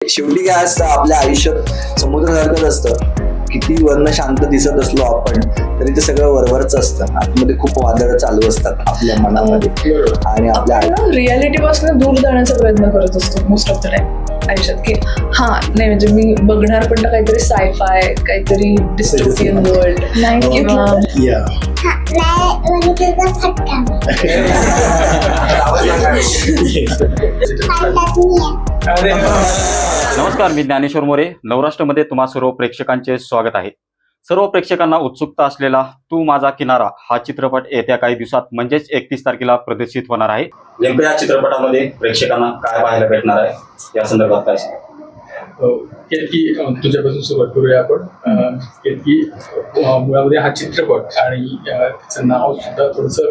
शेवटी काय असतं, आपल्या आयुष्यात समुद्रासारखंच असतं. किती वरनं शांत दिसत असलो आपण तरी ते सगळं वरवरच असतं. आतमध्ये खूप वादळ चालू असतात आपल्या मनामध्ये आणि आपल्या रियालिटी पासून दूर जाण्याचा प्रयत्न करत असतो मोस्ट ऑफ द टाइम आयुष्यात. की हा नाही म्हणजे मी बघणार पण काहीतरी सायफाय, काहीतरी डिस्टोपियन वर्ल्ड नमस्कार, मी ज्ञानेश्वर मोरे. नवराष्ट्रमध्ये तुम्हा सर्व प्रेक्षकांचे स्वागत आहे. सर्व प्रेक्षकांना उत्सुकता असलेला तू माझा किनारा हा चित्रपट येत्या काही दिवसात म्हणजेच 31 तारखेला प्रदर्शित होणार आहे. नेमकं या चित्रपटामध्ये प्रेक्षकांना काय पाहायला भेटणार आहे या संदर्भात काय सांगा? केतकी, तुझ्यापासून सुरुवात करूया आपण. केतकी मुळामध्ये हा चित्रपट आणि त्याचं नाव सुद्धा थोडंसं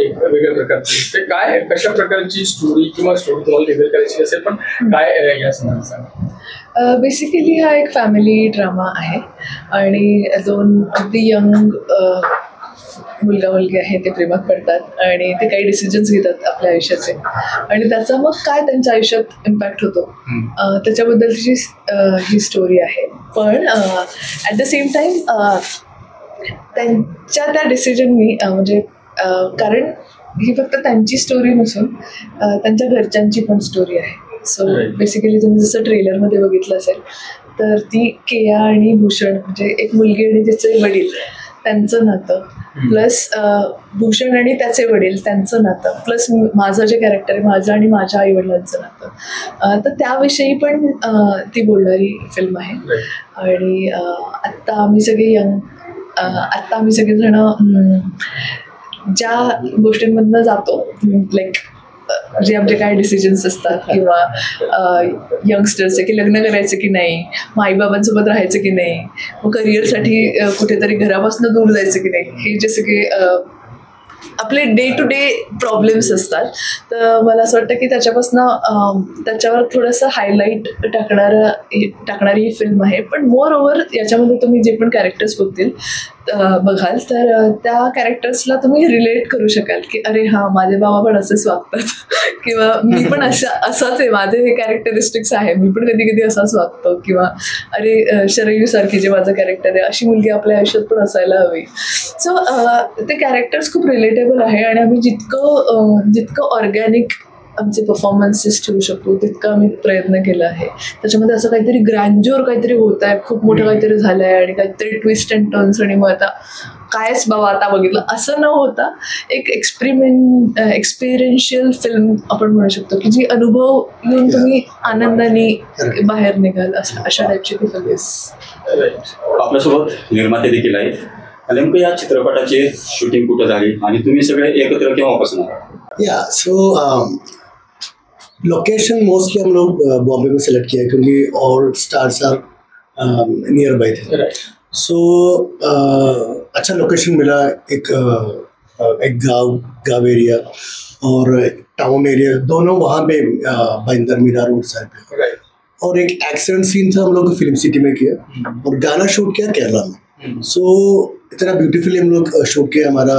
एक वेगळ्या प्रकारचं दिसते. काय कशा प्रकारची स्टोरी किंवा स्टोरी तुम्हाला रिव्हील करायची असेल पण काय या संदर्भात सांगा? बेसिकली हा एक फॅमिली ड्रामा आहे आणि दोन अगदी यंग मुलगा मुलगी आहे, ते प्रेमात पडतात आणि ते काही डिसिजन्स घेतात आपल्या आयुष्याचे आणि त्याचा मग काय त्यांच्या आयुष्यात इम्पॅक्ट होतो त्याच्याबद्दलची ही स्टोरी आहे. पण ॲट द सेम टाईम त्यांच्या त्या डिसिजननी म्हणजे कारण ही फक्त त्यांची स्टोरी नसून त्यांच्या घरच्यांची पण स्टोरी आहे. सो बेसिकली तुम्ही जसं ट्रेलरमध्ये बघितलं असेल तर ती केया आणि भूषण म्हणजे एक मुलगी आणि तिचे वडील त्यांचं नातं, प्लस भूषण आणि त्याचे वडील त्यांचं नातं, प्लस माझं जे कॅरेक्टर आहे माझं आणि माझ्या आईवडिलांचं नातं, तर त्याविषयी पण ती बोलणारी फिल्म आहे. आणि आत्ता आम्ही सगळेजण ज्या गोष्टींमधनं जातो लाईक जे आमचे काय डिसिजन्स असतात किंवा यंगस्टर्सचे की लग्न करायचं की नाही, मग आईबाबांसोबत राहायचं की नाही, मग करिअरसाठी कुठेतरी घरापासून दूर जायचं की नाही, हे जे सगळे आपले डे टू डे प्रॉब्लेम्स असतात. तर मला असं वाटतं की त्याच्यावर थोडंसं हायलाईट टाकणारी ही फिल्म आहे. पण मोर ओव्हर याच्यामध्ये तुम्ही जे पण कॅरेक्टर्स बघाल तर त्या कॅरेक्टर्सला तुम्ही रिलेट करू शकाल की अरे हा माझे बाबा पण असेच वागतात किंवा मी पण असाच आहे, माझे हे कॅरेक्टरिस्टिक्स आहे, मी पण कधी कधी असाच वागतो, किंवा अरे शरयू सारखी जे माझं कॅरेक्टर आहे अशी मुलगी आपल्या आयुष्यात पण असायला हवी. सो ते कॅरेक्टर्स खूप रिलेटेबल आहे आणि आम्ही जितकं ऑर्गॅनिक आमचे परफॉर्मन्सेस ठेवू शकतो तितका आम्ही प्रयत्न केला आहे. त्याच्यामध्ये असं काहीतरी ग्रँज्युअर काहीतरी होत आहे, खूप मोठं काहीतरी झालं आहे आणि काहीतरी ट्विस्ट अँड टर्न्स आणि मग आता कायच बाबा आता बघितलं असं न होता एक एक्सपिरियन्शियल फिल्म आपण म्हणू शकतो की जी अनुभव घेऊन तुम्ही आनंदाने बाहेर निघाल अशा टाईपची ती फिल्म. आपल्यासोबत निर्माते देखील आहेत. नेमकं या चित्रपटाची शूटिंग कुठं झाली आणि तुम्ही सगळे एकत्र केव्हापासून आहात? सो लोकेशन मोस्टली हम लोग बॉम्बे में सेलेक्ट किया क्योंकि all stars are nearby थे. सो अच्छा लोकेशन मिला, एक गांव एरिया और टाउन एरिया दोनों वहाँ पे भाईंदर मीरा रोड साइड पे. और एक एक्सीडेंट सीन था हम लोग फिल्म सिटी में किया और गाना शूट किया केरला में. सो इतना ब्यूटीफुली हम लोग शूट किया. हमारा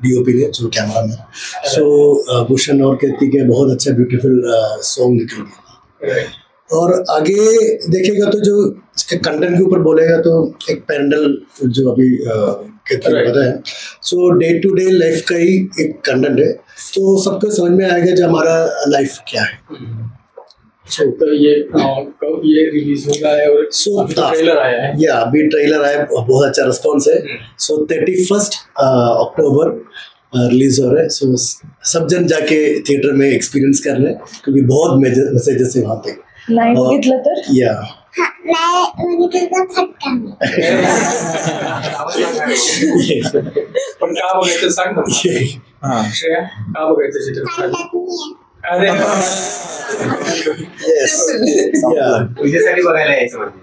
DOP ने जो कैमरा में. सो भूषण और कीर्ति के बहुत अच्छा ब्यूटीफुल सॉन्ग निकल गया. और आगे देखेगा तो जो कंटेंट के ऊपर बोलेगा तो एक पैरेंटल जो अभी कीर्ति ने बताया, so day to day life का ही एक कंटेंट है, तो सबको समझ में आएगा जो हमारा लाइफ क्या है. तो ये रिलीज होगा है और ट्रेलर आया है. या अभी ट्रेलर आया, बहुत अच्छा रिस्पॉन्स है. सो 31 अक्टूबर रिलीज हो रहा है. सो सब जन जाके थिएटर में एक्सपीरियंस कर रहे हैं क्योंकि बहुत मैसेजेस है वहाँ पे. नाही बघितलं तर या पण का बघायचं सांग ना श्रेया, का बघायचं चित्रपट? अरे तुझ्यासाठी बघायला यायचं म्हणजे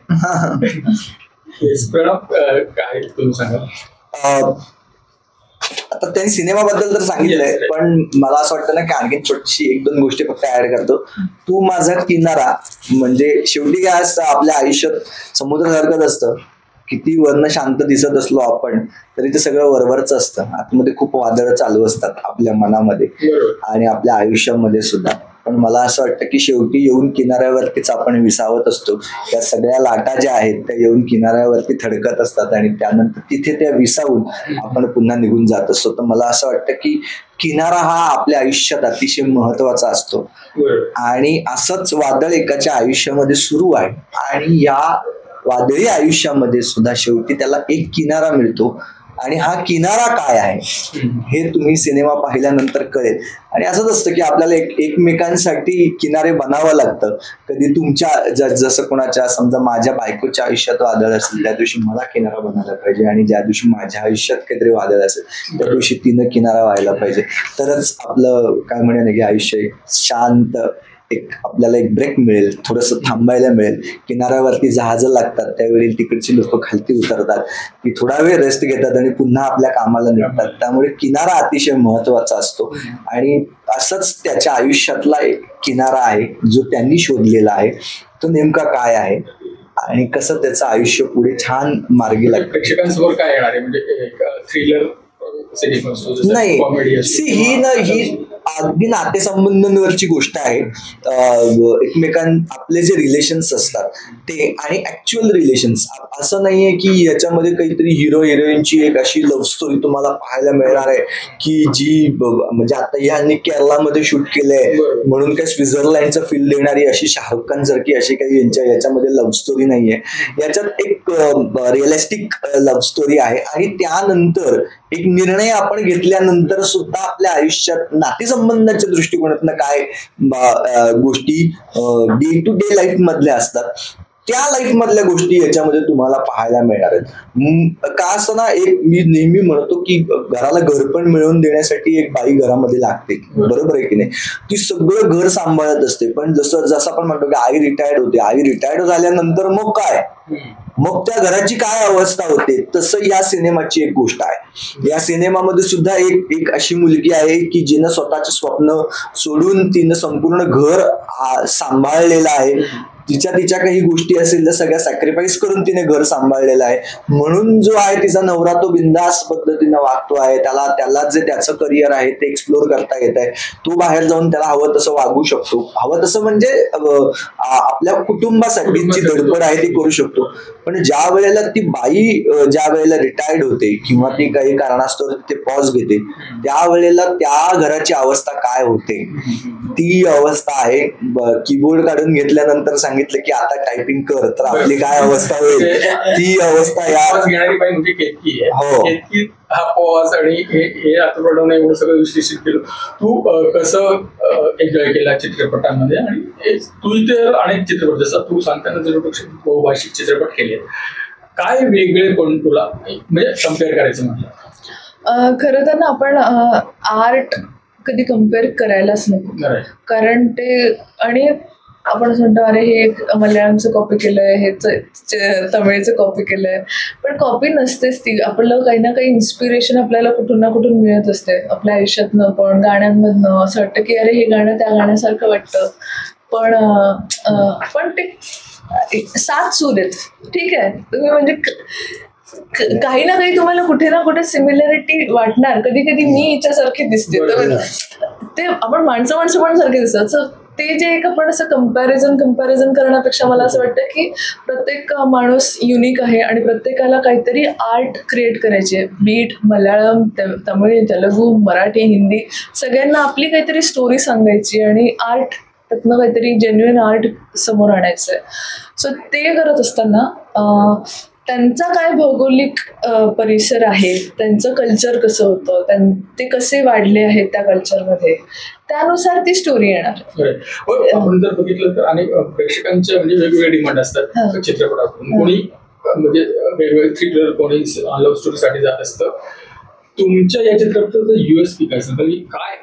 प्रणव, काय तुम्ही सांगा? आता त्यांनी सिनेमाबद्दल तर सांगितलंय, पण मला असं वाटतं ना की आणखी छोटीशी 1-2 गोष्टी फक्त ऍड करतो. तू माझा किनारा म्हणजे शेवटी काय असतं, आपल्या आयुष्यात समुद्रासारखंच असतं. किती वरनं शांत दिसत असलो आपण तरी ते सगळं वरवरच असतं. आतमध्ये खूप वादळ चालू असतात आपल्या मनामध्ये आणि आपल्या आयुष्यामध्ये सुद्धा. पण मला असं वाटतं की शेवटी येऊन किनाऱ्यावरतीच आपण विसावत असतो. त्या सगळ्या लाटा ज्या आहेत त्या येऊन किनाऱ्यावरती थडकत असतात आणि त्यानंतर तिथे त्या विसावून आपण पुन्हा निघून जात असतो. तर मला असं वाटतं की किनारा हा आपल्या आयुष्यात अतिशय महत्वाचा असतो आणि असंच वादळ एकाच्या आयुष्यामध्ये सुरू आहे आणि या वादळी आयुष्यामध्ये सुद्धा शेवटी त्याला एक किनारा मिळतो आणि हा किनारा काय आहे हे तुम्ही सिनेमा पाहिल्यानंतर कळेल. आणि असंच असतं की आपल्याला एकमेकांसाठी किनारे बनावं लागतं. कधी तुमच्या जसं कोणाच्या समजा माझ्या बायकोच्या आयुष्यात वादळ असेल त्या दिवशी मला किनारा बनायला पाहिजे आणि ज्या दिवशी माझ्या आयुष्यात काहीतरी वादळ असेल त्या दिवशी तिनं किनारा व्हायला पाहिजे. तरच आपलं काय म्हणेन की आयुष्य एक शांत आपल्याला एक ब्रेक मिळेल, थोडंसं थांबायला मिळेल. किनाऱ्यावरती जहाजं लागतात त्यावेळी तिकडची लोक खालती उतरतात, ती थोडा वेळ रेस्ट घेतात आणि पुन्हा आपल्या कामाला निघतात. त्यामुळे किनारा अतिशय महत्वाचा असतो आणि असंच त्याच्या आयुष्यातला एक किनारा आहे जो त्यांनी शोधलेला आहे. तो नेमका काय आहे आणि कसं त्याचं आयुष्य पुढे छान मार्गी लागतं. प्रेक्षकांसमोर काय येणार आहे म्हणजे थ्रिलर नाही, ही अगदी नातेसंबंधांवरची गोष्ट आहे. आपले जे रिलेशन्स असतात ते आणि ऍक्च्युअल रिलेशन्स, असं नाहीये की याच्यामध्ये काहीतरी हिरो हिरोईनची एक अशी लव्ह स्टोरी तुम्हाला पाहायला मिळणार आहे की जी म्हणजे आता ह्यांनी केरळामध्ये शूट केलंय म्हणून काय स्वित्झर्लंडचं फील देणारी अशी शाहरुख खान सारखी अशी काही याच्यामध्ये लव्ह स्टोरी नाहीये. याच्यात एक रिअलिस्टिक लव्ह स्टोरी आहे आणि त्यानंतर एक निर्णय आपण घेतल्यानंतर सुद्धा आपल्या आयुष्यात नातेसंबंधाच्या दृष्टिकोनातून काय गोष्टी डे टू डे लाईफ मधल्या असतात त्या लाईफ मधल्या गोष्टी याच्यामध्ये तुम्हाला पाहायला मिळणार आहेत. का असं ना, एक मी नेहमी म्हणतो की घराला घर पण मिळवून देण्यासाठी एक बाई घरामध्ये लागते, बरोबर आहे की नाही. ती सगळं घर सांभाळत असते, पण जसं आपण म्हणतो की आई रिटायर्ड होते, आई रिटायर्ड झाल्यानंतर मग काय, मग त्या घराची काय अवस्था होते, तसं या सिनेमाची एक गोष्ट आहे. या सिनेमामध्ये सुद्धा एक अशी मुलगी आहे की जिनं स्वतःचे स्वप्न सोडून तिनं संपूर्ण घर सांभाळलेलं आहे. तिच्या काही गोष्टी असेल त्या सगळ्या सॅक्रिफाईस करून तिने घर सांभाळलेलं आहे. म्हणून जो आहे तिचा नवरा तो बिंदास पद्धतीनं वागतो आहे. त्याला जे त्याचं करिअर आहे ते एक्सप्लोर करता येत आहे. तो बाहेर जाऊन त्याला हवं तसं वागू शकतो. हवं तसं म्हणजे आपल्या कुटुंबासाठी जी धडपड आहे ती करू शकतो. पण ज्या वेळेला ती बाई ज्या वेळेला रिटायर्ड होते किंवा ती काही कारणास्तव ते पॉज घेते त्यावेळेला त्या घराची अवस्था काय होते ती अवस्था आहे. कीबोर्ड काढून घेतल्यानंतर सांगितलं की आता टायपिंग कर तर आपली काय अवस्था होईल ती अवस्था या घेणारी बाई म्हणजे केतकी आहे. हो, केतकी हा पॉज आणि हे आतुरपणाने एवढं सगळं विश्लेषित केलं. तू कसं एन्जॉय केला चित्रपटांमध्ये आणि तू इथे अनेक चित्रपट जसं तू सांगताना बहुभाषिक चित्रपट केले, काय वेगळे पण तुला म्हणजे कम्पेअर करायचं म्हटलं? खरं तर ना आपण आर्ट कधी कम्पेअर करायलाच नको, कारण ते आणि आपण म्हणतो अरे हे मल्याळमचं कॉपी केलंय, हे तमिळचं कॉपी केलंय, पण कॉपी नसतेच ती. आपलं काही ना काही इन्स्पिरेशन आपल्याला कुठून ना कुठून मिळत असते आपल्या आयुष्यातनं, पण गाण्यांमधनं. असं वाटतं की अरे हे गाणं त्या गाण्यासारखं वाटतं, पण ते 7 सूर आहेत, ठीक आहे. तुम्ही म्हणजे काही ना काही तुम्हाला कुठे ना कुठे सिमिलॅरिटी वाटणार. कधी कधी मी हिच्यासारखी दिसते, तर ते आपण माणसं पण सारखे दिसतात. ते जे एक आपण असं कंपॅरिझन करण्यापेक्षा मला असं वाटतं की प्रत्येक माणूस युनिक आहे आणि प्रत्येकाला काहीतरी आर्ट क्रिएट करायची आहे. बीट मल्याळम, तमिळ, तेलुगू, मराठी, हिंदी, सगळ्यांना आपली काहीतरी स्टोरी सांगायची आणि आर्ट त्यातनं काहीतरी जेन्युइन आर्ट समोर आणायचं आहे. सो ते करत असताना त्यांचा काय भौगोलिक परिसर आहे, त्यांचं कल्चर कसं होतं, ते कसे वाढले आहेत त्या कल्चरमध्ये, त्यानुसार ती स्टोरी येणार. आपण जर बघितलं तर अनेक प्रेक्षकांचे म्हणजे वेगवेगळे डिमांड असतात चित्रपटातून. कोणी म्हणजे वेगवेगळे थ्रिलर, कोणी लव्ह स्टोरीसाठी जात असतं. तुमच्या या चित्रपटाचं USP काय असतं, काय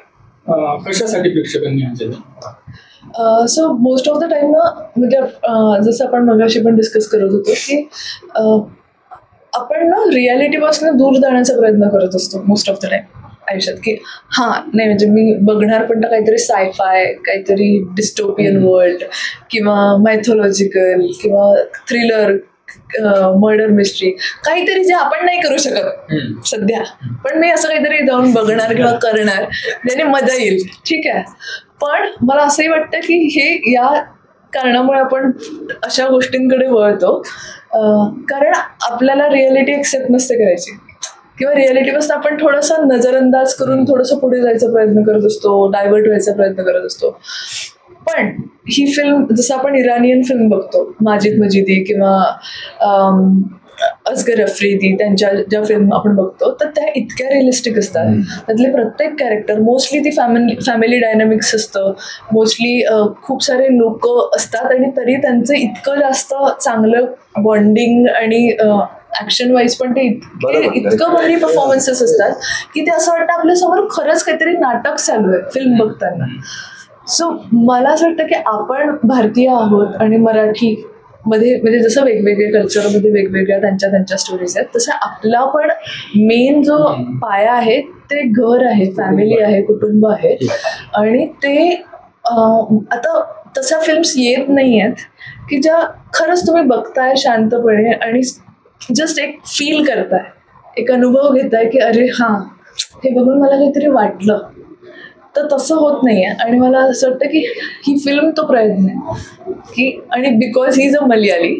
कशासाठी प्रेक्षकांनी आणलं? So most of the time ना, म्हणजे जसं आपण मगाशी पण डिस्कस करत होतो की आपण ना रियालिटीपासून दूर जाण्याचा प्रयत्न करत असतो मोस्ट ऑफ द टाइम आयुष्यात. की नाही म्हणजे मी बघणार पण काहीतरी सायफाय, काहीतरी डिस्टोपियन वर्ल्ड किंवा मायथॉलॉजिकल किंवा थ्रिलर, मर्डर मिस्ट्री, काहीतरी जे आपण नाही करू शकत सध्या, पण मी असं काहीतरी जाऊन बघणार किंवा करणार ज्याने मजा येईल, ठीक आहे. पण मला असंही वाटतं की हे या कारणामुळे आपण अशा गोष्टींकडे वळतो, कारण आपल्याला रिअलिटी एक्सेप्ट नसते करायची, किंवा रिअलिटीपासून आपण थोडंसं नजरअंदाज करून थोडंसं पुढे जायचा प्रयत्न करत असतो, डायव्हर्ट व्हायचा प्रयत्न करत असतो. पण ही फिल्म, जसं आपण इराणियन फिल्म बघतो, माजिद मजिदी किंवा असगर अफरीदी, त्यांच्या ज्या फिल्म आपण बघतो, तर त्या इतक्या रिअलिस्टिक असतात. त्यातले प्रत्येक कॅरेक्टर, मोस्टली ती फॅमिली डायनामिक्स असतं, मोस्टली खूप सारे लोक असतात, आणि तरी त्यांचं इतकं जास्त चांगलं बॉन्डिंग आणि ऍक्शन वाईज पण ते इतकं भारी परफॉर्मन्सेस असतात की ते असं वाटतं आपल्यासमोर खरंच काहीतरी नाटक चालू आहे फिल्म बघताना. सो मला असं वाटतं की आपण भारतीय आहोत आणि मराठी मध्ये, म्हणजे जसं वेगवेगळे कल्चरमध्ये वेगवेगळ्या त्यांच्या स्टोरीज आहेत, तसं आपला पण मेन जो पाया आहे ते घर आहे, फॅमिली आहे, कुटुंब आहे. आणि ते आता तशा फिल्म्स येत नाही आहेत की ज्या खरंच तुम्ही बघताय शांतपणे आणि जस्ट एक फील करताय, एक अनुभव घेताय की अरे हां, हे बघून मला काहीतरी वाटलं. तर तसं होत नाही आहे. आणि मला असं वाटतं की ही फिल्म तो प्रयत्न आहे की, आणि because he is a Malayali,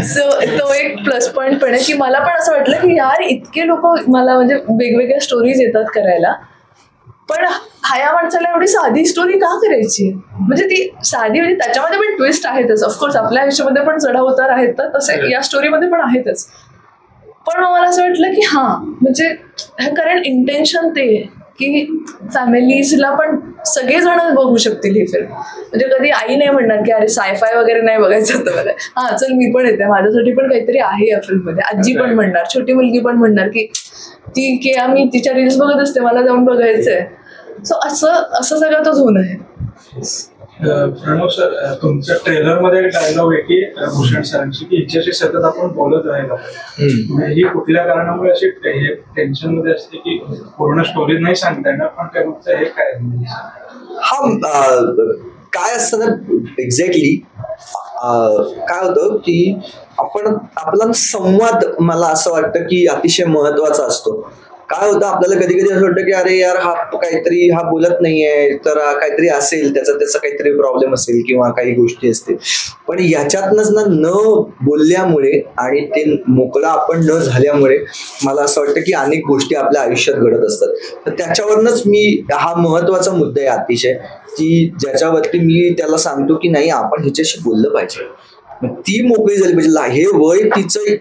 so तो एक प्लस पॉईंट पण आहे की मला पण असं वाटलं की यार इतके लोक मला म्हणजे वेगवेगळ्या स्टोरीज येतात करायला, पण ह्या माणसाला एवढी साधी स्टोरी का करायची? म्हणजे ती साधी, म्हणजे त्याच्यामध्ये पण ट्विस्ट आहेतच, ऑफकोर्स आपल्या आयुष्यामध्ये पण चढाव उतार आहेत, तर तसं या स्टोरीमध्ये पण आहेतच. पण मग मला असं वाटलं की हां, म्हणजे कारण इंटेन्शन ते की फॅमिलीजला पण सगळेजण बघू शकतील ही फिल्म. म्हणजे कधी आई नाही म्हणणार की अरे सायफाय वगैरे नाही बघायचं होतं मला, हां चल मी पण येते, माझ्यासाठी पण काहीतरी आहे या फिल्ममध्ये. आजी पण म्हणणार, छोटी मुलगी पण म्हणणार की ती की आम्ही तिच्या रील्स बघत असते, मला जाऊन बघायचंय. सो असं सगळं तो झोन आहे. प्रणव सर, तुमच्या ट्रेलरमध्ये एक डायलॉग आहे की भूषण सरांची की हिच्याशी सतत आपण बोलत राहिलो, ही कुठल्या कारणामुळे अशी टेन्शन मध्ये असते की पूर्ण स्टोरी नाही सांगता येणार, पण काय फक्त हे काय काय असतं ना एक्झॅक्टली काय होतं की आपला संवाद, मला असं वाटतं की अतिशय महत्वाचा असतो. काय होतं आपल्याला कधी कधी असं वाटतं की अरे यार हा बोलत नाहीये, तर काहीतरी असेल, त्याचा काहीतरी प्रॉब्लेम असेल किंवा काही गोष्टी असतील. पण याच्यातनच न बोलल्यामुळे आणि ते मोकळं आपण न झाल्यामुळे मला असं वाटतं की अनेक गोष्टी आपल्या आयुष्यात घडत असतात. तर त्याच्यावरनच हा महत्वाचा मुद्दा आहे अतिशय, की ज्याच्यावरती मी त्याला सांगतो की नाही, आपण ह्याच्याशी बोललं पाहिजे. ती मोकळी झाली पाहिजे. हे वय तिचं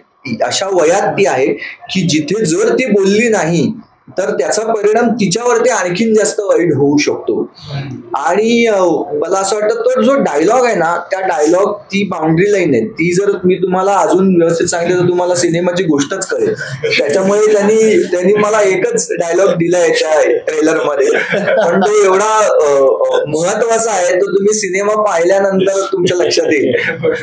अशा वयात ती आहे की जिथे जर ती बोलली नाही तर त्याचा परिणाम तिच्यावरती आणखीन जास्त वाईट होऊ शकतो. आणि मला असं वाटतं तो जो डायलॉग आहे ना, त्या डायलॉग ती बाउंड्री लाईन आहे, ती जर मी तुम्हाला अजून व्यवस्थित सांगितलं तर तुम्हाला सिनेमाची गोष्टच कळेल. त्याच्यामुळे त्यांनी मला एकच डायलॉग दिलाय त्या ट्रेलर मध्ये, पण तो एवढा महत्वाचा आहे, तो तुम्ही सिनेमा पाहिल्यानंतर तुमच्या लक्षात येईल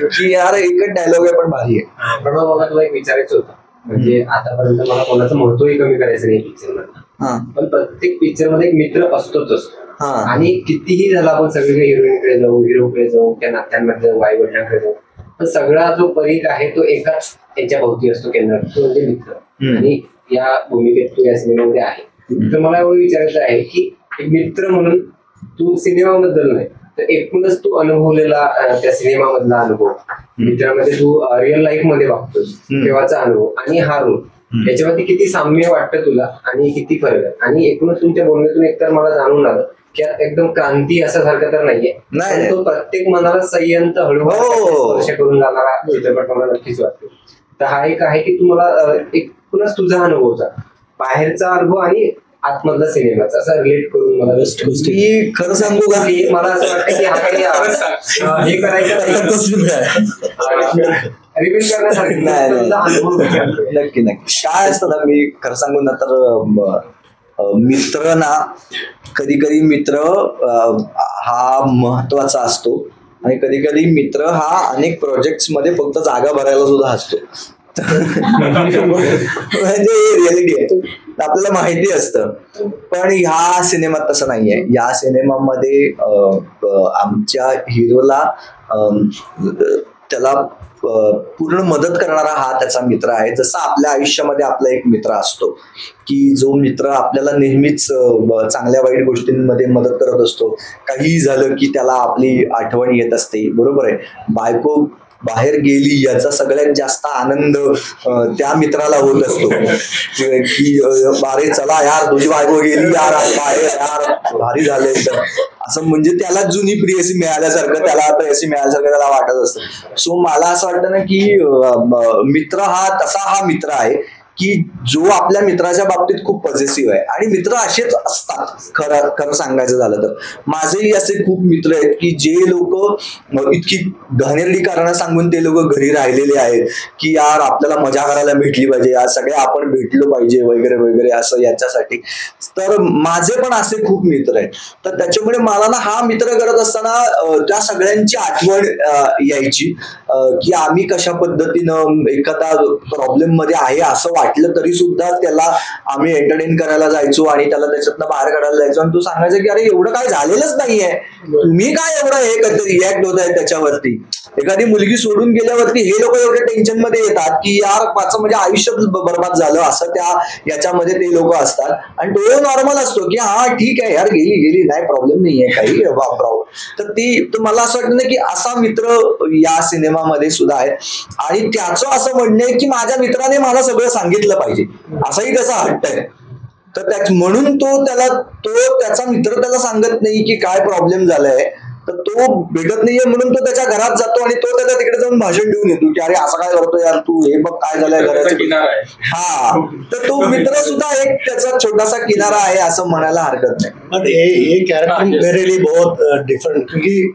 की यार एकच डायलॉग आहे पण भारी आहे. पण मला तुला एक विचारायचं होतं, म्हणजे आतापर्यंत मला कोणाचं महत्वही कमी करायचं नाही पिक्चर मध्ये, पण प्रत्येक पिक्चर मध्ये एक मित्र असतोच असतो. आणि कितीही झाला आपण सगळीकडे हिरोईनकडे जाऊ, हिरोकडे जाऊ, त्या नात्यांमध्ये जाऊ, आई वडिलांकडे जाऊ, पण सगळा जो परीख आहे तो एकाच याच्या भोवती असतो, केंद्रात, तो म्हणजे मित्र. आणि या भूमिकेत तू या सिनेमामध्ये आहे. तर मला एवढं विचारायचं आहे की एक मित्र म्हणून तू सिनेमाबद्दल नाही तर एकूणच तू अनुभवलेला त्या सिनेमामधला अनुभव, मित्रामध्ये तू रिअल लाईफ मध्ये बघतोस तेव्हाचा अनुभव आणि हा रोल, याच्यामध्ये किती साम्य वाटतं तुला आणि किती फरक आहे? आणि एकूणच तुमच्या बोलण्यातून एकतर मला जाणून आलं की एकदम क्रांती असासारखं तर नाहीये, तो प्रत्येक मनाला संयंत हळूहळू स्पर्श करून जाणारा चित्रपट मला नक्कीच वाटतो. तर हा एक आहे की तुम्हाला एकूणच तुझा अनुभवचा बाहेरचा अनुभव आणि आतमधला सिनेमाचा असा रिलेट करून मला मी खरं सांगू का, मला असं वाटतं की हा काही हे करायचं रिव्हील करण्यासाठी नक्की काय असतं ना, मी खरं सांगू ना तर मित्र ना, कधी कधी मित्र हा महत्वाचा असतो आणि कधी कधी मित्र हा अनेक प्रोजेक्ट्स मध्ये फक्त जागा भरायला सुद्धा असतो. म्हणजे रिअलिटी आहे, आपल्याला माहिती असतं. पण ह्या सिनेमात तसं नाहीये. या सिनेमामध्ये आमच्या हिरोला त्याला पूर्ण मदत करणारा हा त्याचा मित्र आहे. जसा आपल्या आयुष्यामध्ये आपला एक मित्र असतो की जो मित्र आपल्याला नेहमीच चांगल्या वाईट गोष्टींमध्ये मदत करत असतो. काही झालं की त्याला आपली आठवण येत असते. बरोबर आहे. बायको बाहेर गेली याचा सगळ्यात जास्त आनंद त्या मित्राला होत असतो की अरे चला यार तुझी बायको गेली यार बाहेर यार भारी झाले असं, म्हणजे त्याला जुनी प्रेयसी मिळाल्यासारखं त्याला प्रेयसी मिळाल्यासारखं त्याला वाटत असतं. सो मला असं वाटतं ना की मित्र हा तसा हा मित्र आहे की जो आपल्या मित्राच्या बाबतीत खूप पॉझिटिव्ह आहे. आणि मित्र असेच असतात. खरं सांगायचं झालं तर माझेही असे खूप मित्र आहेत की जे लोक इतकी घाणेरडी कारणं सांगून ते लोक घरी राहिलेले आहेत की यार आपल्याला मजा करायला भेटली पाहिजे, आज सगळे आपण भेटलो पाहिजे वगैरे वगैरे असं याच्यासाठी. तर माझे पण असे खूप मित्र आहेत. तर त्याच्यामुळे मला ना हा मित्र करत असताना त्या सगळ्यांची आठवण यायची की आम्ही कशा पद्धतीनं एखादा प्रॉब्लेम मध्ये आहे असं वाटलं तरी सुद्धा त्याला आम्ही एंटरटेन करायला जायचो आणि त्याला त्याच्यातनं बाहेर काढायला जायचो. आणि तू सांगायचं की अरे एवढं काय झालेलंच नाहीये, तुम्ही काय एवढं हे कधी रिॲक्ट होत आहे त्याच्यावरती. एखादी मुलगी सोडून गेल्यावरती हे लोक एवढ्या टेन्शन मध्ये येतात की यार माझं म्हणजे आयुष्य बर्बाद झालं असं त्या याच्यामध्ये ते लोक असतात. आणि तो नॉर्मल असतो की हा ठीक आहे यार गेली नाही प्रॉब्लेम नाहीये काही वापरावं. तर मला असं वाटतं ना की असा मित्र या सिनेमामध्ये सुद्धा आहे. आणि त्याचं असं म्हणणं आहे की माझ्या मित्राने मला सगळं सांगितलं पाहिजे असाही त्याचा हट्ट आहे. तर म्हणून त्याचा मित्र त्याला सांगत नाही की काय प्रॉब्लेम झालाय, तर तो भेटत नाहीये म्हणून तो त्याच्या घरात जातो आणि तो त्याच्या तिकडे जाऊन भाषण देऊन येतो की अरे असं काय करतो यार तू, हे बघ काय झालंय घराचं. हा, तर तो मित्र सुद्धा एक त्याचा छोटासा किनारा आहे असं म्हणायला हरकत नाही. बट ये कैरेक्टर मेरे लिए बहुत डिफरेंट, क्योंकि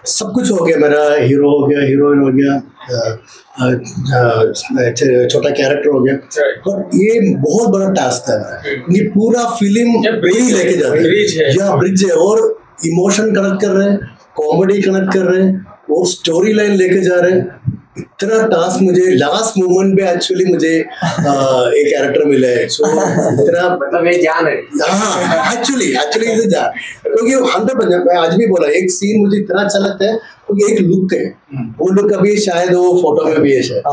सब कुछ हो गया, मेरा हीरो हो गया, हीरोइन हो गया, छोटा कैरेक्टर हो गया, और ये बहुत बड़ा टास्क है. ये पूरा फिल्म लेके जाते हैं, ब्रिज है, और इमोशन कनेक्ट कर रहे हैं, कॉमेडी कनेक्ट कर रहे हैं, और स्टोरी लाइन लेके जा रहे हैं. इतना टास्क मुझे लास्ट मोमेंट पे एक्चुअली मुझे एक कैरेक्टर मिला है. सो इतना मतलब ये जान है. हाँ, एक्चुअली इसे जान, क्योंकि 100% मैं आज भी बोला एक सीन मुझे इतना अच्छा लगता है क्योंकि एक लुक है, वो लुक अभी शायद वो फोटो में भी है शायद,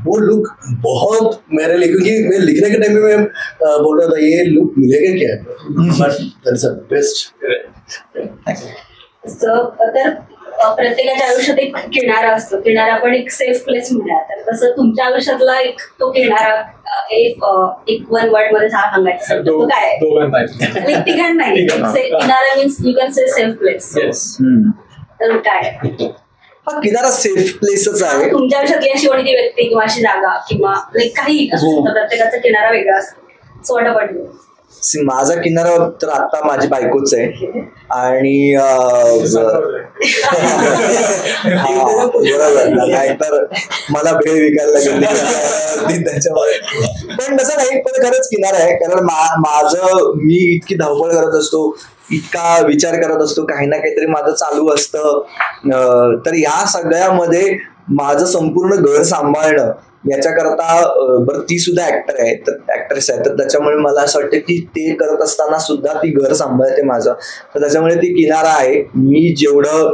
वो लुक बहुत मेरे लिए, क्योंकि मैं लिखने के टाइम में मैं बोल रहा था ये लुक मिलेगा क्या, बट दैट्स द बेस्ट. तर प्रत्येकाच्या आयुष्यात एक किनारा असतो, किनारा पण एक सेफ प्लेस म्हणूया. तर तसं तुमच्या आयुष्यातला एक तो किनारा एक वन वर्ड मध्ये सांगायचं तो काय तिघांना नाही, किनारा means you can say safe place. तर काय किनारा सेफ प्लेसच आहे तुमच्या आयुष्यातली अशी कोणती व्यक्ती किंवा अशी जागा किंवा काही प्रत्येकाचा किनारा वेगळा असतो. So what about you? माझा किनारा तर आता माझी बायकोच आहे. आणि बरोबर तर मला भेळ विकायला लागेल त्याच्यामुळे, पण तसं नाही. पण खरंच किनारा आहे, कारण मी इतकी धावपळ करत असतो, इतका विचार करत असतो, काही ना काहीतरी माझं चालू असतं. तर या सगळ्यामध्ये माझं संपूर्ण घर सांभाळणं याच्याकरता बरं ती सुद्धा ऍक्ट्रेस आहे, तर त्याच्यामुळे मला असं वाटतं की ते करत असताना सुद्धा ती घर सांभाळते माझं. तर त्याच्यामुळे ती किनारा आहे. मी जेवढं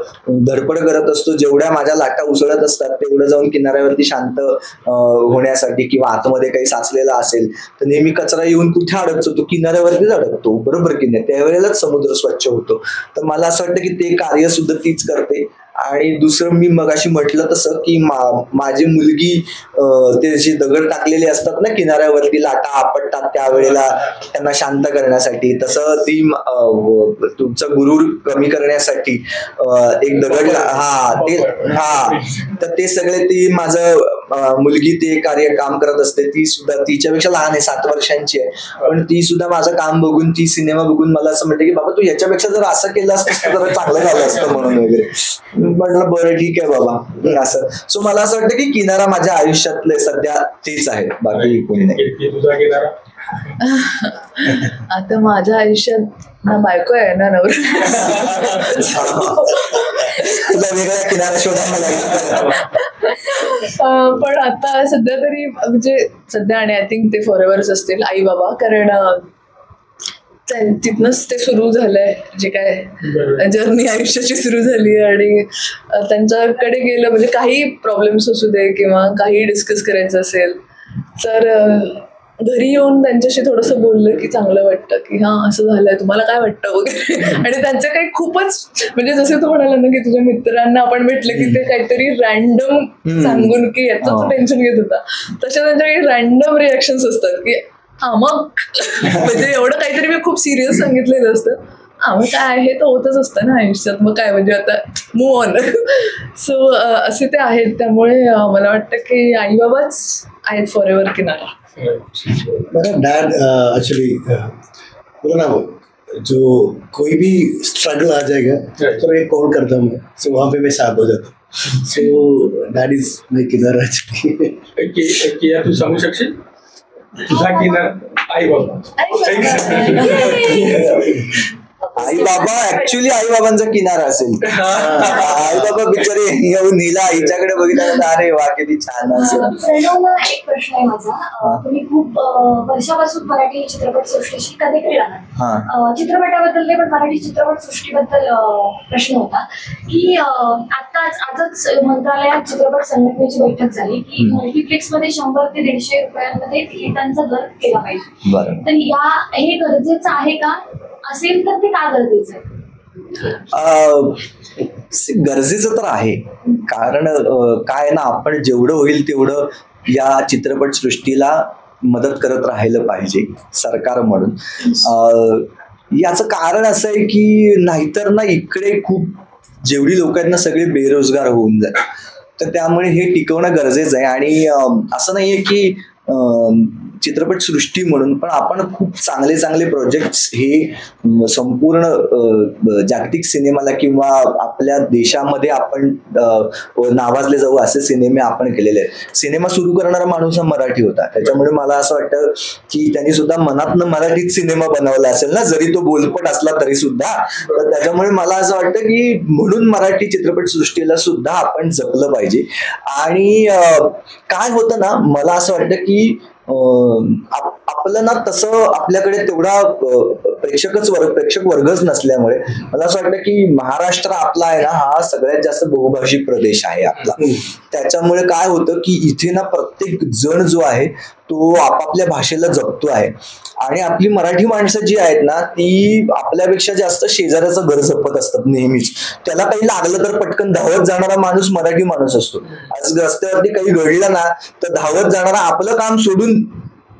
धडपड करत असतो, जेवढ्या माझ्या लाटा उसळत असतात, तेवढं जाऊन किनाऱ्यावरती शांत होण्यासाठी किंवा आतमध्ये काही साचलेला असेल तर नेहमी कचरा येऊन कुठे अडकतो, तो किनाऱ्यावरतीच अडकतो. बरोबर की नाही? त्यावेळेलाच समुद्र स्वच्छ होतो. तर मला असं वाटतं की ते कार्य सुद्धा तीच करते. आणि दुसरं मी मगाशी म्हटलं तसं की माझी मुलगी ते जे दगड टाकलेले असतात ना किनाऱ्यावरती, लाटा आपटतात त्यावेळेला त्यांना शांत करण्यासाठी, तसं ती तुमचा गुरूर कमी करण्यासाठी एक दगड तर ते सगळे ती माझं मुलगी ते काम करत असते. ती सुद्धा तिच्यापेक्षा लहान आहे, 7 वर्षांची आहे, पण ती सुद्धा माझं काम बघून, ती सिनेमा बघून मला असं म्हणते की बाबा तू याच्यापेक्षा जर असं केलं असतं तर चांगलं झालं असतं म्हणून वगैरे. म्हटलं बरं ठीक आहे बाबा असं. सो मला असं वाटतं की किनारा माझ्या आयुष्यातले सध्या तेच आहे, बाकी कोणी नाही. आता माझ्या आयुष्यात ना बायको आहे ना नवरा, वेगळा किनारा शोधायला. पण आता सध्या तरी म्हणजे सध्या, आणि आय थिंक ते फॉर एव्हरच असतील, आई बाबा. कारण तिथनंच ते सुरू झालंय, जे काय जर्नी आयुष्याची सुरू झाली. आणि त्यांच्याकडे गेलं म्हणजे काही प्रॉब्लेम्स असू दे किंवा काही डिस्कस करायचं असेल तर घरी येऊन त्यांच्याशी थोडंसं बोललं की चांगलं वाटतं, की हां असं झालंय, तुम्हाला काय वाटतं वगैरे. आणि त्यांचं काही खूपच म्हणजे जसं तू म्हणाला ना की तुझ्या मित्रांना आपण भेटलं की ते काहीतरी रॅन्डम सांगून की याचं तू टेन्शन घेत होता, तशा त्यांच्या काही रॅन्डम रिॲक्शन्स असतात की हा मग म्हणजे एवढं काहीतरी मी खूप सिरियस सांगितलेलं असतं, मग काय हे तर होतच असतं ना आयुष्यात, मग काय म्हणजे आता मूव ऑन. सो असे ते आहेत. त्यामुळे मला वाटतं की आई बाबाच आहेत फॉर एव्हर किनारा. मेरा डैड एक्चुअली बोला ना, जो कोई भी स्ट्रगल आ जाएगा तो एक कॉल करता हूँ मैं, सो वहाँ पे मैं साथ हो जाता हूँ. सो डैड इज माय किनारा एक्चुअली. तू सांगू शकशील तुझा किनारा? आई बाबा. आई बाबा ऍक्च्युली आई बाबांचा किनारा असेल. आई बाबा बिचारे येऊन हिला आईच्याकडे बघितलं अरे वा किती छान असेल. एक प्रश्न आहे माझा. तुम्ही खूप वर्षापासून मराठी चित्रपट सृष्टीशी कनेक्टेड आहात. चित्रपटाबद्दल नाही पण मराठी चित्रपट सृष्टीबद्दल प्रश्न होता की आजच मंत्रालयात चित्रपट संघटनेची बैठक झाली की मल्टिप्लेक्स मध्ये 100 ते 150 रुपयांमध्ये तिकिटांचा दर केला पाहिजे. तर हे गरजेचं आहे का? असेल तर ते का गरजेचं आहे? गरजेचं तर आहे, कारण काय ना, आपण जेवढं होईल तेवढं या चित्रपट सृष्टीला मदत करत राहिलं पाहिजे सरकार म्हणून. याचं कारण असं आहे की नाहीतर ना इकडे खूप जेवढी लोक आहेत ना सगळे बेरोजगार होऊन जातात. तर त्यामुळे हे टिकवणं गरजेचं आहे. आणि असं नाहीये की चित्रपट सृष्टी म्हणून, पण आपण खूप चांगले चांगले प्रोजेक्ट्स हे संपूर्ण जागतिक सिनेमाला किंवा आपल्या देशामध्ये आपण नावाजले जाऊ असे सिनेमे आपण केलेले आहेत. सिनेमा सुरू करणारा माणूस हा मराठी होता, त्याच्यामुळे मला असं वाटतं की त्यांनी सुद्धा मनातनं मराठीत सिनेमा बनवला असेल ना, जरी तो बोलपट असला तरी सुद्धा. तर त्याच्यामुळे मला असं वाटतं की म्हणून मराठी चित्रपट सृष्टीला सुद्धा आपण जपलं पाहिजे. आणि काय होतं ना, मला असं वाटतं की आपलं ना तसं आपल्याकडे तेवढा प्रेक्षक वर्गच नसल्यामुळे मला असं वाटतं की महाराष्ट्र आपला आहे ना हा सगळ्यात जास्त बहुभाषिक प्रदेश आहे आपला. त्याच्यामुळे काय होतं की इथे ना प्रत्येक जण जो आहे तो आपापल्या भाषेला जपतो आहे. आणि आपली मराठी माणसं जी आहेत ना ती आपल्यापेक्षा जास्त शेजाऱ्याचं घर जपत असतात नेहमीच. त्याला काही लागलं तर पटकन धावत जाणारा माणूस मराठी माणूस असतो. आज रस्त्यावरती काही घडलं ना तर धावत जाणारा आपलं काम सोडून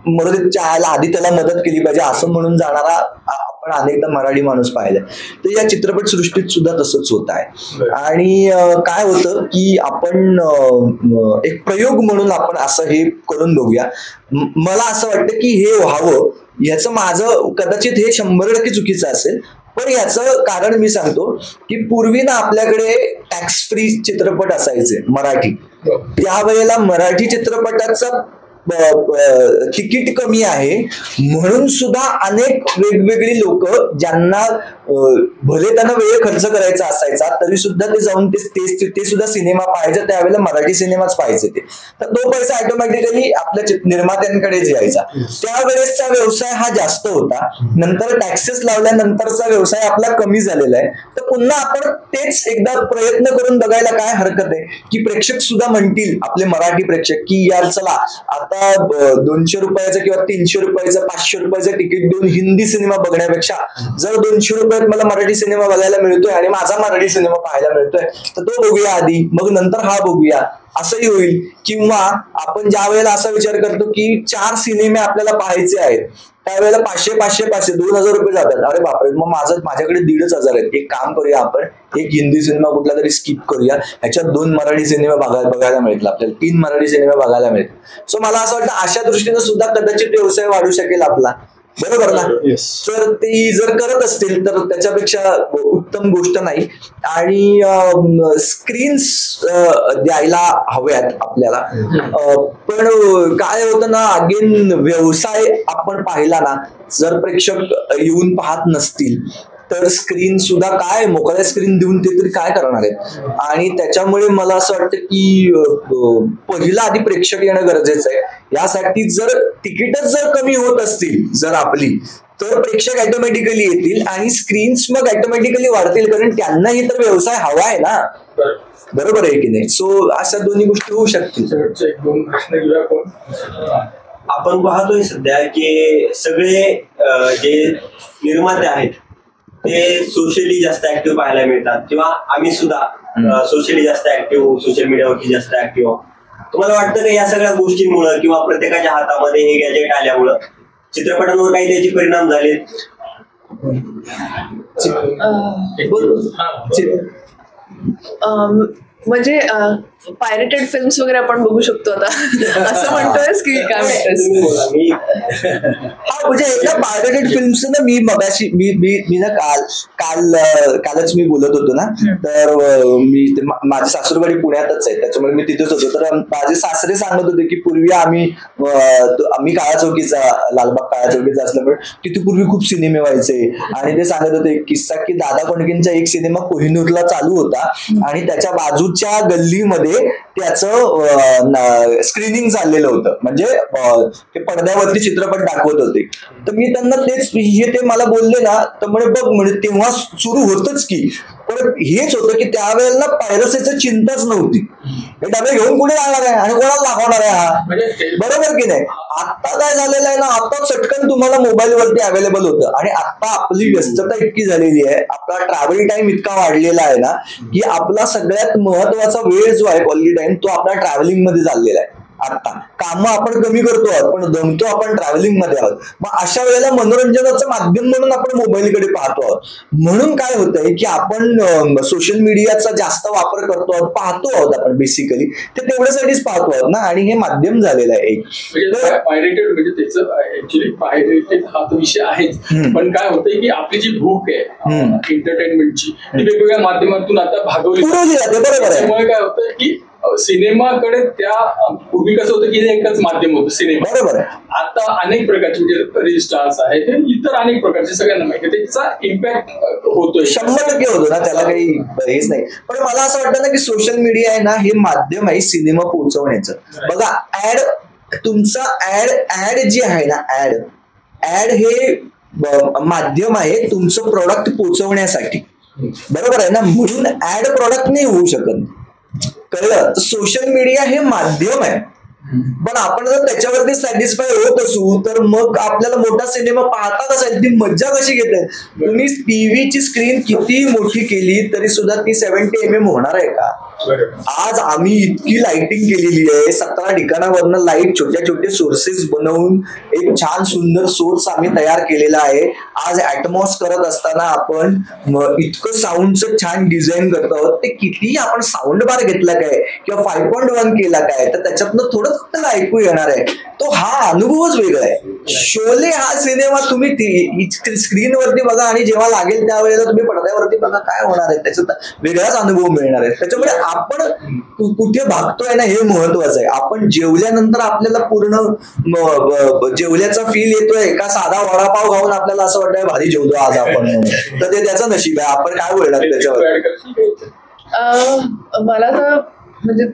मदतीच्या आधी त्याला मदत केली पाहिजे असं म्हणून जाणारा आपण अनेकदा मराठी माणूस पाहिलाय. तर या चित्रपट सृष्टीत सुद्धा तसंच होत आहे. आणि काय होतं की आपण एक प्रयोग म्हणून आपण असं हे करून बघूया. मला असं वाटतं की हे व्हावं, याचं माझं कदाचित हे 100% चुकीचं असेल, पण याचं कारण मी सांगतो की पूर्वी ना आपल्याकडे टॅक्स फ्री चित्रपट असायचे मराठी. त्यावेळेला मराठी चित्रपटाचा तिकीट कमी आहे म्हणून सुद्धा अनेक वेगवेगळी लोक ज्यांना भले त्यांना वेळ खर्च करायचा असायचा तरी सुद्धा ते जाऊन ते सुद्धा सिनेमा पाहायचा. त्यावेळेला मराठी सिनेमाच पाहायचे ते. तर तो पैसा ऑटोमॅटिकली आपल्या निर्मात्यांकडेच यायचा. त्यावेळेसचा व्यवसाय हा जास्त होता. नंतर टॅक्सेस लावल्यानंतरचा व्यवसाय आपला कमी झालेला आहे. तर पुन्हा आपण तेच एकदा प्रयत्न करून बघायला काय हरकत आहे की प्रेक्षक सुद्धा म्हणतील, आपले मराठी प्रेक्षक, की यार चला आता 200 रुपयाचं किंवा 300 रुपयाचं 500 रुपयाचं तिकीट देऊन हिंदी सिनेमा बघण्यापेक्षा जर 200 रुपयात मला मराठी सिनेमा बघायला मिळतोय आणि माझा मराठी सिनेमा पाहायला मिळतोय तर तो बघूया आधी, मग नंतर हा बघूया, असंही होईल. किंवा आपण ज्या वेळेला असा विचार करतो की 4 सिनेमे आपल्याला पाहायचे आहेत त्यावेळेला 500 2000 रुपये जातात. अरे बापरे, मग माझ्याकडे 1500 आहेत. एक काम करूया, आपण एक हिंदी सिनेमा कुठला तरी स्किप करूया, ह्याच्यात 2 मराठी सिनेमा बघायला मिळतील, आपल्याला 3 मराठी सिनेमा बघायला मिळतील. सो मला असं वाटतं अशा दृष्टीने सुद्धा कदाचित व्यवसाय वाढू शकेल आपला. बरोबर ना? तर ते जर करत असतील तर त्याच्यापेक्षा उत्तम गोष्ट नाही. आणि स्क्रीन्स द्यायला हव्यात आपल्याला. पण काय होतं ना, अगेन व्यवसाय आपण पाहिला ना, जर प्रेक्षक येऊन पाहत नसतील तर स्क्रीन सुद्धा काय मोकळ्या स्क्रीन देऊन ते तरी काय करणार आहेत. आणि त्याच्यामुळे मला असं वाटतं की पहिला आधी प्रेक्षक येणं गरजेचं आहे. यासाठी जर तिकीटच जर कमी होत असतील जर आपली, तर प्रेक्षक ऑटोमॅटिकली येतील आणि स्क्रीन्स मग ऑटोमॅटिकली वाढतील, कारण त्यांनाही तर व्यवसाय हवा आहे ना. बरोबर आहे की नाही? सो अशा दोन्ही गोष्टी होऊ शकतील. आपण पाहतोय सध्या की सगळे जे निर्माते आहेत ते सोशली जास्त ऍक्टिव्ह पाहायला मिळतात, किंवा आम्ही सुद्धा सोशली जास्त ऍक्टिव्ह, सोशल मीडियावरती जास्त ऍक्टिव्ह. तुम्हाला वाटतं का या सगळ्या गोष्टींमुळे किंवा प्रत्येकाच्या हातामध्ये हे गॅजेट आल्यामुळं चित्रपटांवर काही त्याचे परिणाम झाले? म्हणजे पायरेटेड फिल्म्स वगैरे आपण बघू शकतो आता, असं म्हणतोयस की काय म्हणतोयस? हा, म्हणजे एकदा पायरेटेड फिल्म्स ना, मी मगाशी मी ना कालच मी बोलत होतो ना, तर मी माझी सासूरवाडी पुण्यातच आहे, त्याच्यामुळे मी तिथेच होतो. तर माझे सासरे सांगत होते की पूर्वी आम्ही काळा चौकीचा, लालबाग काळा चौकीचा असल्यामुळे तिथे पूर्वी खूप सिनेमे व्हायचे. आणि ते सांगत होते किस्सा की दादा कोंडकेंचा एक सिनेमा कोहिनूरला चालू होता आणि त्याच्या बाजूच्या गल्लीमध्ये त्याचं स्क्रीनिंग चाललेलं होतं, म्हणजे ते पडद्यावरती चित्रपट दाखवत होते. तर मी त्यांना ते मला बोलले ना, तर म्हणे बघ, म्हणजे तेव्हा सुरू होतच की, पण हेच होतं की त्यावेळेला ना पायरसीचं चिंताच नव्हती. हे डबे घेऊन कुठे जाणार आहे आणि कोणाला दाखवणार आहे हा, बरोबर की नाही? आता काय झालेलं आहे ना, आता चटकन तुम्हाला मोबाईल वरती अवेलेबल होतं. आणि आता आपली व्यस्तता इतकी झालेली आहे, आपला ट्रॅव्हल टाइम इतका वाढलेला आहे ना, की आपला सगळ्यात महत्वाचा वेळ जो आहे क्वालिटी टाइम, तो आपला ट्रॅव्हलिंग मध्ये चाललेला आहे. आता कामं आपण कमी करतो आहोत, पण दमतो आपण ट्रॅव्हलिंग मध्ये आहोत. मग अशा वेळेला मनोरंजनाचं माध्यम म्हणून आपण मोबाईलकडे पाहतो आहोत. म्हणून काय होतंय की आपण सोशल मीडियाचा जास्त वापर करतो आहोत, पाहतो आहोत आपण, बेसिकली ते तेवढ्यासाठीच पाहतो आहोत ना, आणि हे माध्यम झालेलं आहे एक. पायरेटेड म्हणजे त्याचं ऍक्च्युली पायरेटेड हा तो विषय आहेच, पण काय होतंय की आपली जी भूक आहे एंटरटेनमेंटची ती वेगवेगळ्या माध्यमातून आता भागवली जाते. बरोबर आहे. त्यामुळे काय होतं की सिनेमाकडे त्या पूर्वी कसं होतं की एकच माध्यम होतं सिनेमा, बरोबर आहे. आता अनेक प्रकारचे म्हणजे रील स्टार्स आहेत, इतर अनेक प्रकारचे सगळ्यांना माहिती, त्याचा इम्पॅक्ट होतोय 100% होतो ना, त्याला काही हेच नाही. पण मला असं वाटतं ना की सोशल मीडिया आहे ना, हे माध्यम आहे सिनेमा पोहोचवण्याचं. बघा, तुमचा ऍड जी आहे ना, ऍड हे माध्यम आहे तुमचं प्रोडक्ट पोहोचवण्यासाठी, बरोबर आहे ना? म्हणून ऍड प्रोडक्ट नाही होऊ शकत, कळलं? सोशल मीडिया हे माध्यम आहे, पण आपण जर त्याच्यावरती सॅटिस्फाय होत असू तर मग आपल्याला मोठा सिनेमा पाहता कसा, ती मज्जा कशी घेते? तुम्ही टीव्हीची स्क्रीन किती मोठी केली तरी सुद्धा ती 70 mm होणार आहे का? आज आम्ही इतकी लाइटिंग केलेली आहे, 17 ठिकाणावरनं लाईट, छोटे छोटे सोर्सेस बनवून एक छान सुंदर सोर्स आम्ही तयार केलेला आहे. आज ऍटमॉस करत असताना आपण इतकं साऊंडचं छान डिझाईन करतो आहोत. ते किती आपण साऊंड बार घेतला काय किंवा 5.1 केला काय, तर त्याच्यातनं थोडं फक्त ऐकू येणार आहे. तो हा अनुभवच वेगळा आहे. शोले हा सिनेमा तुम्ही स्क्रीनवरती बघा आणि जेव्हा लागेल त्यावेळेला तुम्ही पडद्यावरती बघा, काय होणार आहे, त्याच्यात वेगळाच अनुभव मिळणार आहे. त्याच्यामुळे आपण कुठे भागतोय ना, हे महत्वाचं आहे. आपण जेवल्यानंतर आपल्याला पूर्ण जेवल्याचा फील येतोय का साधा वडापाव खाऊन आपल्याला असं वाटतंय भारी जेवतो आज आपण, तर ते त्याचं नशीब आहे. आपण काय बोलणार त्याच्यावर? मला तर म्हणजे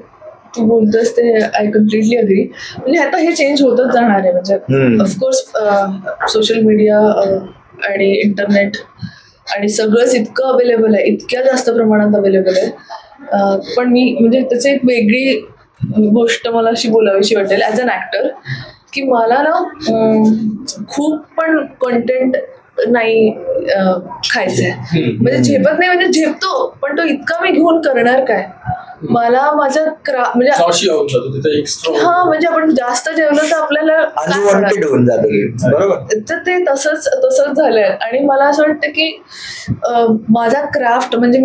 तू बोलतोस ते आय कम्प्लिटली अग्री. म्हणजे आता हे चेंज होतच जाणार आहे. म्हणजे ऑफकोर्स सोशल मीडिया आणि इंटरनेट आणि सगळंच इतकं अवेलेबल आहे, इतक्या जास्त प्रमाणात अवेलेबल आहे. पण मी म्हणजे त्याची एक वेगळी गोष्ट मला अशी बोलावीशी वाटेल ॲज अन ॲक्टर, की मला ना खूप पण कंटेंट नाही खायचंय. म्हणजे झेपत नाही, म्हणजे झेपतो पण तो इतका मी घेऊन करणार काय? मला माझं म्हणजे हा, म्हणजे आपण जास्त जेवलं तर आपल्याला तर ते तसंच झालंय. आणि मला असं वाटतं की माझा क्राफ्ट म्हणजे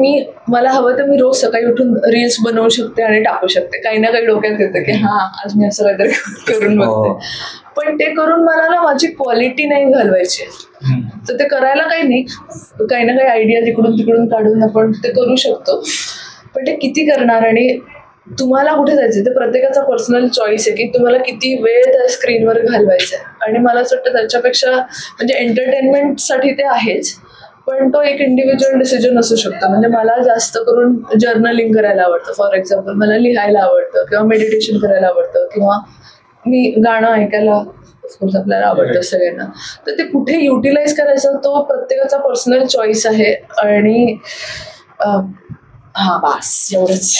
मला हवं तर मी रोज सकाळी उठून रील्स बनवू शकते आणि टाकू शकते. काही ना काही डोक्यात येतं की हा आज मी असं काहीतरी करून बघते, पण ते करून मला ना माझी क्वालिटी नाही घालवायची. तर ते करायला काही नाही, काही ना काही आयडिया इकडून तिकडून काढून आपण ते करू शकतो, पण ते किती करणार आणि तुम्हाला कुठे जायचं ते प्रत्येकाचा पर्सनल चॉईस आहे की तुम्हाला किती वेळ त्या स्क्रीनवर घालवायचा आहे. आणि मला असं वाटतं त्याच्यापेक्षा म्हणजे एंटरटेनमेंटसाठी ते आहेच, पण तो एक इंडिव्हिज्युअल डिसिजन असू शकतो. म्हणजे मला जास्त करून जर्नलिंग करायला आवडतं, फॉर एक्झाम्पल मला लिहायला आवडतं किंवा मेडिटेशन करायला आवडतं किंवा मी गाणं ऐकायला ऑफकोर्स आपल्याला आवडतं सगळ्यांना, तर ते कुठे युटिलाइज करायचं तो प्रत्येकाचा पर्सनल चॉईस आहे. आणि हा बस एवढंच.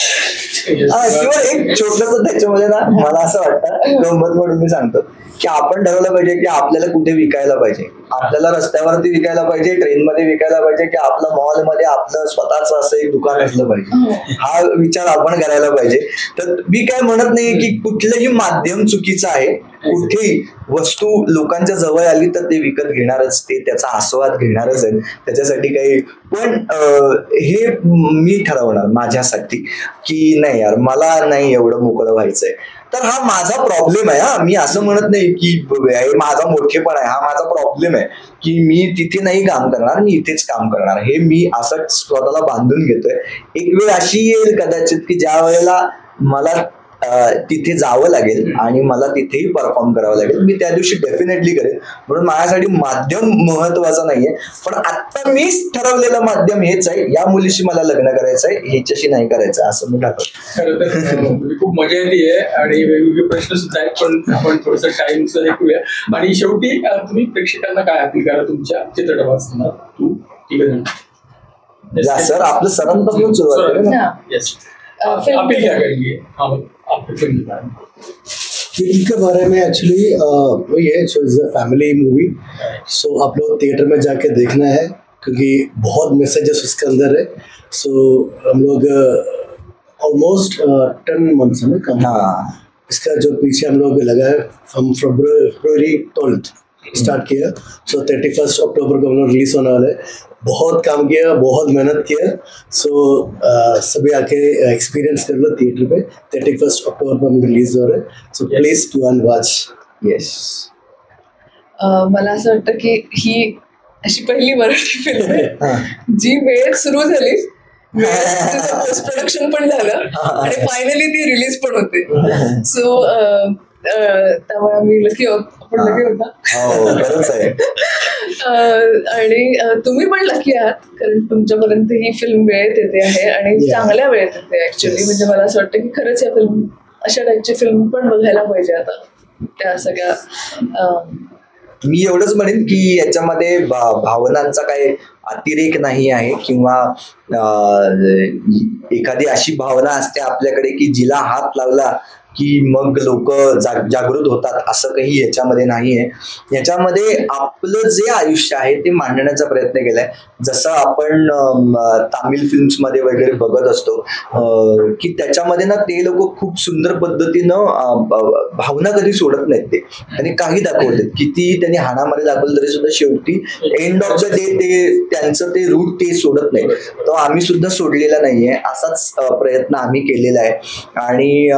किंवा एक छोटस त्याच्यामध्ये ना मला असं वाटतं गंमत म्हणून मी सांगतो की आपण ठरवलं पाहिजे की आपल्याला कुठे विकायला पाहिजे. आपल्याला रस्त्यावरती विकायला पाहिजे, ट्रेनमध्ये विकायला पाहिजे, की आपलं मॉलमध्ये आपलं स्वतःच असं एक दुकान असलं पाहिजे, हा विचार आपण करायला पाहिजे. तर मी काय म्हणत नाही की कुठलंही माध्यम चुकीचं आहे. कुठेही वस्तू लोकांच्या जवळ आली तर ते विकत घेणारच, ते त्याचा आस्वाद घेणारच आहे, त्याच्यासाठी काही. पण हे मी ठरवणार माझ्यासाठी की नाही यार मला नाही एवढं मोकळं व्हायचंय. तर हा माझा प्रॉब्लेम आहे. हा मी असं म्हणत नाही की हे माझा मोठेपण आहे, हा माझा प्रॉब्लेम आहे की मी तिथे नाही काम करणार, मी इथेच काम करणार. हे मी असं स्वतःला बांधून घेतोय. एक वेळ अशी येईल कदाचित की ज्या वेळेला मला तिथे जावं लागेल आणि मला तिथेही परफॉर्म करावं लागेल. मी त्या दिवशी डेफिनेटली करेन. म्हणून माझ्यासाठी माध्यम महत्वाचं नाहीये, पण आता मीच ठरवलेलं माध्यम हेच आहे. या मुलीशी मला लग्न करायचं आहे, ह्याच्याशी नाही करायचं असं मी ठरवलं. खरं तर खूप मजा येते आणि वेगवेगळे प्रश्न सुद्धा आहेत, पण आपण थोडंसं टाइम ऐकूया. आणि शेवटी तुम्ही प्रेक्षकांना काय अपील करा तुमच्या चित्रपटात? तू ठीक आहे सर, आपलं सरांपासून सुरुवात फिल्म के बारे में एक्चुअली वही है, so is a family movie. So आप लोग थिएटर में जाके देखना है क्योंकि बहुत मैसेजेस उसके अंदर है. सो हम लोग ऑलमोस्ट 10 मंथ्स में कम. इसका जो पीछे हम लोग लगा है, हम फरवरी 12 स्टार्ट किया. सो 31 अक्टूबर को हम लोग रिलीज होने वाले. बहुत काम किया, बहुत मेहनत किया. सो सभी आके एक्सपीरियंस कर लो थिएटर पे. 31 अक्टूबर को हम रिलीज हो रहे. So please to and watch. Yes. मला असं वाटतं की ही अशी पहिली मराठी फिल्म आहे जी वेळेत सुरू झाली, पोस्ट प्रोडक्शन पण झालं आणि फायनली ती रिलीज पण होते. सो त्यामुळे आम्ही लकी आहोत, आपण लकी होता. आणि तुम्ही पण लकी आहात कारण तुमच्यापर्यंत ही फिल्म वेळेत येते आहे आणि चांगल्या वेळेत येते ऍक्च्युअली. म्हणजे मला असं वाटतं की खरंच या फिल्म अशा टाईपची फिल्म पण बघायला पाहिजे आता त्या सगळ्या. मी एवढंच म्हणेन की याच्यामध्ये भावनांचा काही अतिरेक नाही आहे किंवा एखादी अशी भावना असते आपल्याकडे की जिला हात लावला की मग लोक जागृत होतात, असं काही याच्यामध्ये नाहीये. याच्यामध्ये आपलं जे आयुष्य आहे ते मांडण्याचा प्रयत्न केलाय. जसं आपण तामिळ फिल्म्स मध्ये वगैरे बघत असतो की त्याच्यामध्ये ना ते लोक खूप सुंदर पद्धतीनं भावना कधी सोडत नाहीत. ते त्यांनी काही दाखवतात, किती त्यांनी हाणामारी दाखवलं तरी सुद्धा शेवटी एंड ऑफ द डे ते त्यांचं ते रूट ते सोडत नाही. तो आम्ही सुद्धा सोडलेला नाहीये. असाच प्रयत्न आम्ही केलेला आहे. आणि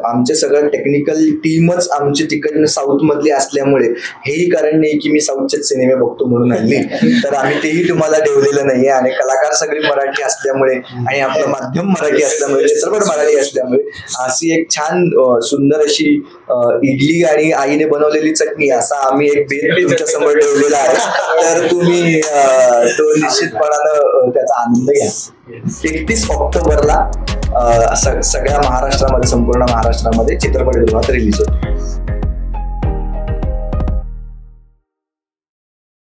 आमचे सगळं टेक्निकल टीमच आमची तिकडनं साऊथ मधली असल्यामुळे हेही कारण नाही की मी साऊथचेच सिनेमे बघतो म्हणून आणली, तर आम्ही तेही तुम्हाला ठेवलेलं नाहीये. आणि कलाकार सगळे मराठी असल्यामुळे आणि आपलं माध्यम मराठी असल्यामुळे, चित्रपट मराठी असल्यामुळे अशी एक छान सुंदर अशी इडली आणि आईने बनवलेली चटणी असा आम्ही एक बेत तुमच्या समोर ठेवलेला आहे. तर तुम्ही तो निश्चितपणानं त्याचा आनंद घ्या. 31 ऑक्टोबरला सगळ्या महाराष्ट्रामध्ये, संपूर्ण महाराष्ट्रामध्ये चित्रपटगृहात रिलीज होतो.